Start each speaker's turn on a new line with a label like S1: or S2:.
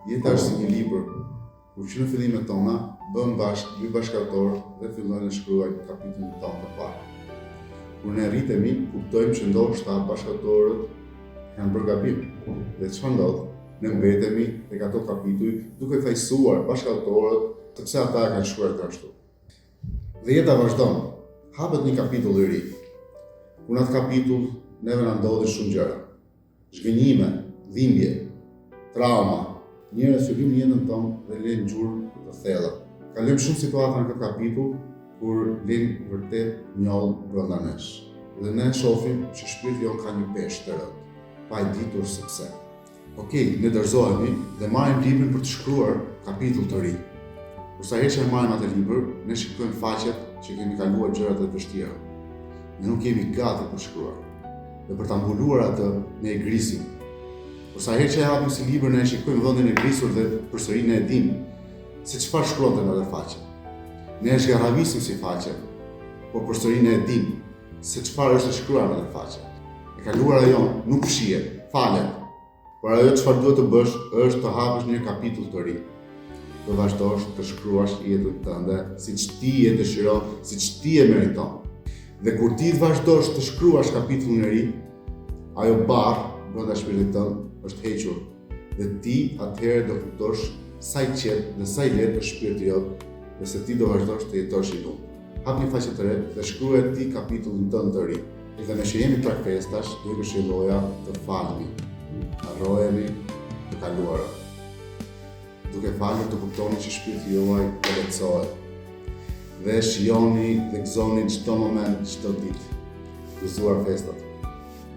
S1: Jeta është si një libër, kur që në fillimet tona, bëm bashkë dy bashkëautorë dhe fillojnë të shkruajnë kapitullin tonë të parë. Kur ne rritemi, kuptojmë që ndoshta bashkëautorët kanë bërë gabim. Dhe çfarë ndodh? Ne mbetemi tek ato kapituj duke fajsuar bashkëautorët sepse ata e kanë shkruar kështu. Dhe jeta vazhdon. Hapet një kapitull i ri. Kur në atë kapitull neve na ndodhin shumë gjëra. Zhgënjime, dhimbje, trauma. Njerëz që vinë në jetën tonë dhe lejnë gjurmë të thella. Kalojmë shumë situata në këtë kapitull kur lejnë vërtet njollë brenda nesh. Dhe ne shohim që shpirti jon ka një peshë të rëndë, pa e ditur se pse. Okej, ne dorëzohemi dhe marrim librin për të shkruar kapitull të ri. Kur sa herë që marrim atë libër, ne shikojmë faqet që kemi kaluar gjërat e vështira. Ne nuk jemi gati për shkruar. Dhe për ta mbuluar atë, ne e grisim. Por sa herë që e hapim si libër, ne shikojmë vendin e grisur dhe përsëri ne e dimë se çfarë shkruante në atë faqe. Ne e zgarravisim si faqe, por përsëri ne e dimë se çfarë është shkruar në atë faqe. E kaluara jon nuk fshihet, falet. Por ajo çfarë duhet të bësh është të hapësh një kapitull të ri. Të vazhdosh të shkruash jetën tënde siç ti e dëshiron, siç ti e meriton. Dhe kur ti të vazhdosh të shkruash kapitullin e ri, ajo barë brenda shpirtit tënd është hequr dhe ti atëherë do kuptosh sa i qetë dhe sa i lehtë është shpirti jot dhe se ti do vazhdosh të jetosh i lumtur. Hap një faqe të re dhe shkruaj ti kapitullin tënd të ri. Dhe ne që jemi trakfestash, do ju këshilloja të falni, harrojeni të kaluara. Duke falur të kuptoni që shpirti juaj të lehtësohet. Dhe shijoni dhe gëzoni çdo moment, çdo ditë. Gëzuar festat.